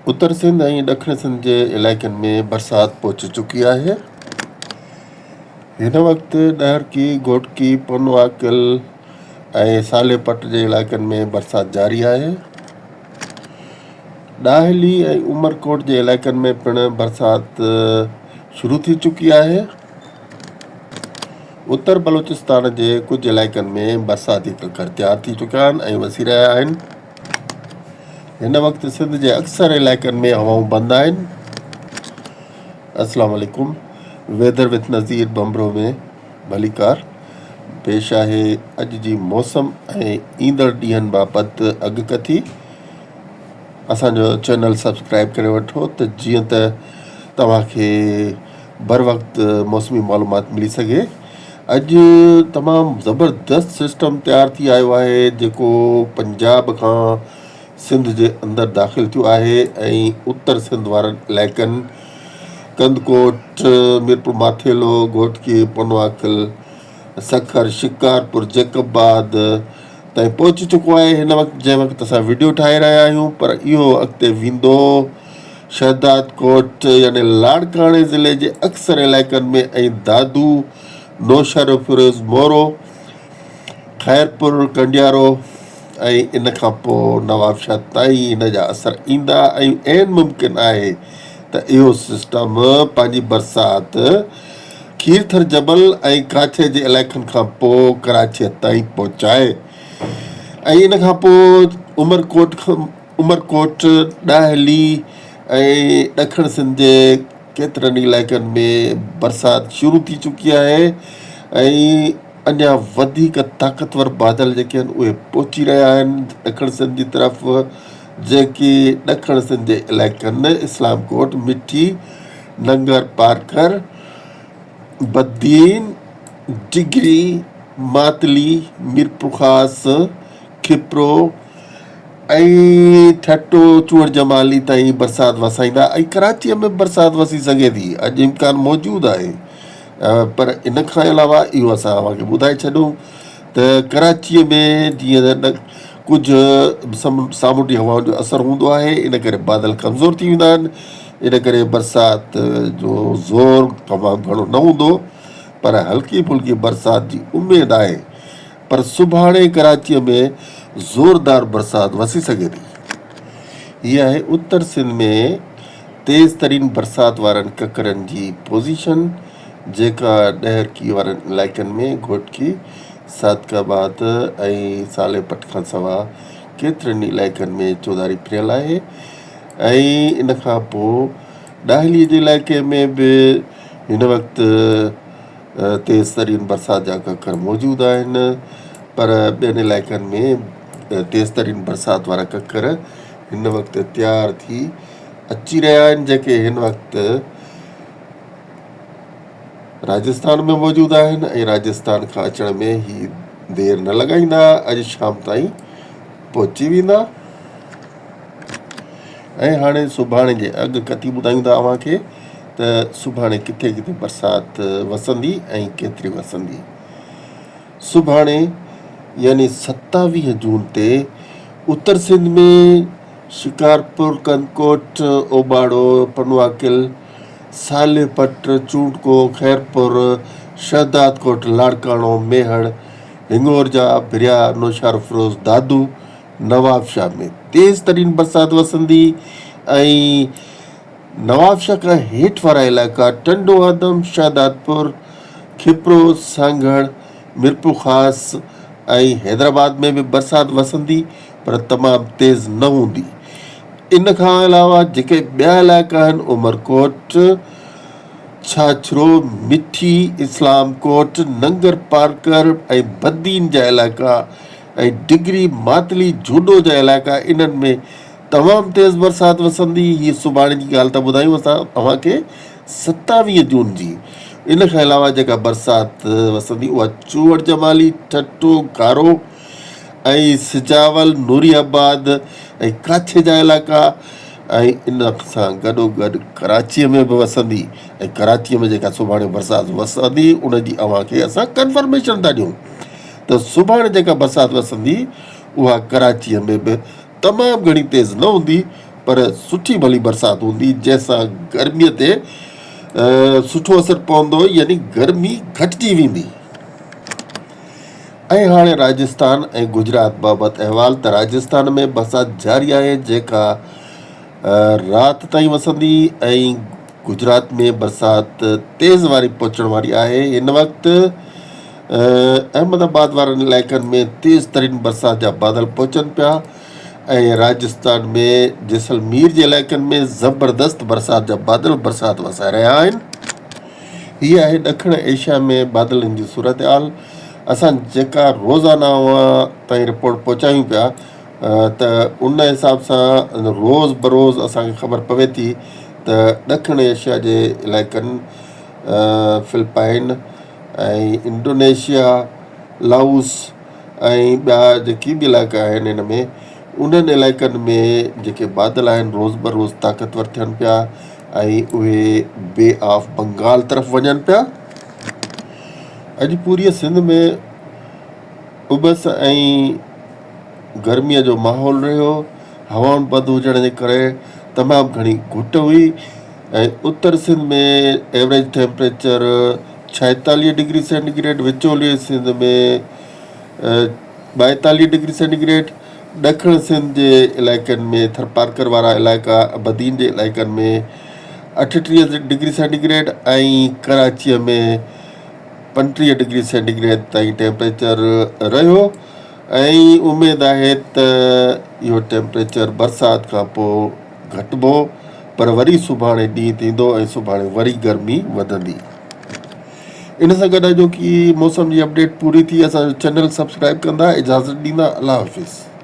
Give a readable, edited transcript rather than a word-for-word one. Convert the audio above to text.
उत्तर सिंध ऐं ॾखण सिंध जे इलाइक़नि में बरसाति पहुची चुकी आहे। हिन वक़्तु ॾहरकी, घोटकी, पनवाकल ऐं सालेपट जे इलाइक़नि में बरसाति जारी आहे। ॾाहिली ऐं उमरकोट जे इलाइक़नि में पिणु बरसाति शुरू थी चुकी आहे। उत्तर बलोचिस्तान जे कुझु इलाइक़नि में बरसाती ककर तयारु थी चुकिया आहिनि ऐं वसी रहिया आहिनि। हिन वक़्तु सिंध जे अक्सर इलाइक़नि में हवाऊं बंदि आहिनि। अस्सलाम वालेकुम। वेदर विथ नज़ीर बम्बरो में भलीकार पेश आहे अॼु जी मौसम ऐं ईंदड़ ॾींहंनि बाबति अॻकथी। असांजो चैनल सब्सक्राइब करे वठो त जीअं त तव्हांखे बर वक़्तु मौसमी मालूमात मिली सघे। अॼु तमामु ज़बरदस्त सिस्टम तयारु थी आयो आहे जेको पंजाब खां सिंध जे अंदरि दाख़िल थियो आहे ऐं उत्तर सिंध वारनि इलाइक़नि कंदकोट, मीरपुर माथेलो, घोटकी, पनवाकल, सखर, शिकारपुर, जैकबाद ताईं पहुची चुको आहे। हिन वक़्तु जंहिं वक़्तु असां वीडियो ठाहे रहिया आहियूं, पर इहो अॻिते वेंदो शहदाद कोट यानी लाड़काणे ज़िले जे अक्सर इलाइक़नि में ऐं दादू, नौशहर, फिरोज़ मोरो, ख़ैरपुर, कंडियारो ऐं इन खां पोइ नवाबशाह ताईं हिन जा असर ईंदा ऐं ऐन मुमकिन आहे त इहो सिस्टम पंहिंजी बरसाति खीरथर जबल ऐं काछे जे इलाइक़नि खां पोइ कराचीअ ताईं पहुचाए ऐं इन खां पोइ उमरकोट, ॾाहिली ऐं ॾखण सिंध जे केतिरनि इलाइक़नि में बरसाति शुरू थी चुकी आहे ऐं अञा वधीक ताक़तवर बादल जेके आहिनि उहे पहुची रहिया आहिनि ॾखण सिंध जी तरफ़, जेकी ॾखण सिंध जे इलाइक़नि इस्लामकोट, मिठी, नंगर, पारकर, बद्दीन, डिगरी, मातली, मीरपुर ख़ास, खिपरो ऐं ठट्टो, चूड़ जमाली ताईं बरसाति वसाईंदा ऐं कराचीअ में बरसाति वसी सघे थी। अॼु इम्कान मौजूदु आहे, पर इन खां अलावा इहो असां तव्हांखे ॿुधाए छॾूं त कराचीअ में जीअं त कुझु सामुंडी हवाउनि जो असरु हूंदो आहे, इन करे बादल कमज़ोर थी वेंदा आहिनि। इन करे बरसाति जो ज़ोर तमामु घणो न हूंदो, पर हल्की फुल्की बरसाति जी उमेदु आहे। पर सुभाणे कराचीअ में ज़ोरदार बरसाति वसी सघे थी। हीअ आहे उत्तर सिंध में तेज़ तरीन बरसाति वारनि ककरनि जी पोज़ीशन, जेका ॾहरकी वारनि इलाइक़नि में घोटकी, सादकाबाद ऐं सालेपट खां सवाइ केतिरनि इलाइक़नि में चौधारी फिरियल आहे ऐं इन खां पोइ ॾाहिलीअ जे इलाइक़े में बि हिन वक़्तु तेज़ तरीन बरसाति जा ककर मौजूदु आहिनि, पर ॿियनि इलाइक़नि में तेज़ तरीन बरसाति वारा ककर हिन वक़्तु तयारु थी अची रहिया आहिनि, जेके हिन वक़्तु राजस्थान में मौजूदु आहिनि ऐं राजस्थान खां अचण में ही देरि न लॻाईंदा, अॼु शाम ताईं पहुची वेंदा। ऐं हाणे सुभाणे जे अॻकथी ॿुधायूं था तव्हांखे त सुभाणे किथे किथे बरसाति वसंदी ऐं केतिरी वसंदी। सुभाणे यानी 27 जून ते उत्तर सिंध में शिकारपुर, कंदकोट, ओबाड़ो, पनवाकिल, सालेपट, चूंडको, ख़ैरपुर, शहदाद कोट, लाड़काणो, मेहड़, हिंगोरजा, भिरिया, नौशहर, फिरोज़, दादू, नवाबशाह में तेज़ तरीन बरसाति वसंदी ऐं नवाबशाह खां हेठि वारा इलाइक़ा टंडो आदम, शहदादपुर, खिपरो, सांगड़, मीरपुर ख़ास ऐं हैदराबाद में बि बरसाति वसंदी, पर तमामु तेज़ न हूंदी। इन खां अलावा जेके ॿिया इलाइक़ा आहिनि उमरकोट, छाछरो, मिठी, इस्लामकोट, नंगर, पारकर ऐं बद्दीन जा इलाइक़ा ऐं डिगरी, मातली, जूडो जा इलाइक़ा, इन्हनि में तमामु तेज़ बरसाति वसंदी। हीअ सुभाणे जी ॻाल्हि था ॿुधायूं असां तव्हांखे 27 जून जी। इन खां अलावा जेका बरसाति वसंदी उहा चूड़ जमाली, ठट्टो, गारो ऐं सिजावल, नूरियाबाद ऐं काछे जा इलाइक़ा ऐं इन सां गॾोगॾु कराचीअ में बि वसंदी ऐं कराचीअ में जेका सुभाणे बरसाति वसंदी उनजी अव्हांखे असां कंफर्मेशन था ॾियूं त सुभाणे जेका बरसाति वसंदी उहा कराचीअ में बि तमामु घणी तेज़ न हूंदी, पर सुठी भली बरसाति हूंदी जंहिंसां गर्मीअ ते सुठो असरु पवंदो, यानी गर्मी घटिजी वेंदी। ऐं हाणे राजस्थान ऐं गुजरात बाबति अहवाल। त राजस्थान में बरसाति जारी आहे जेका राति ताईं वसंदी, ऐं गुजरात में बरसाति तेज़ वारी पहुचण वारी आहे। हिन वक़्तु अहमदाबाद वारनि इलाइक़नि में तेज़ तरीन बरसाति जा बादल पहुचनि पिया, ऐं राजस्थान में जैसलमेर जे इलाइक़नि में ज़बरदस्त बरसाति जा बादल बरसाति वसाए रहिया आहिनि। हीअ आहे ॾखिण एशिया में बादलनि जी सूरत हाल। असां जेका रोज़ाना ताईं रिपोर्ट पहुचायूं पिया त उन हिसाब सां रोज़ बरोज़ असांखे ख़बर पवे थी त ॾखिण एशिया जे इलाइक़नि फिलिपाइन ऐं इंडोनेशिया, लाओस ऐं ॿिया जेकी बि इलाइक़ा आहिनि हिन में, उन्हनि इलाइक़नि में जेके बादल आहिनि रोज़ बरोज़ ताक़तवर थियनि पिया ऐं उहे बे ऑफ बंगाल तरफ़ वञनि पिया। अॼु पूरी सिंध में उबस ऐं गर्मीअ जो माहौल रहियो। हवाउनि बंदि हुजण जे करे तमामु घणी घुट हुई, ऐं उत्तर सिंध में एवरेज टेम्परेचर 46 डिग्री सेंटीग्रेड, विचोले सिंध में 42 डिग्री सेंटीग्रेड, ॾखिण सिंध जे इलाइक़नि में थरपारकर वारा इलाइक़ा बदीन जे इलाइक़नि में 38 डिग्री सेंटीग्रेड, ऐं कराचीअ में 35 डिग्री सेंटीग्रेड ताईं टेम्परेचर रहियो। ऐं उमेदु आहे त इहो टेम्परेचर बरसाति खां पोइ घटिबो, पर वरी सुभाणे ॾींहुं थींदो ऐं सुभाणे वरी गर्मी वधंदी। इन सां गॾु जो की मौसम जी अपडेट पूरी थी। असांजो चैनल सब्सक्राइब कंदा, इजाज़त ॾींदा। अल्लाह हाफ़िज़।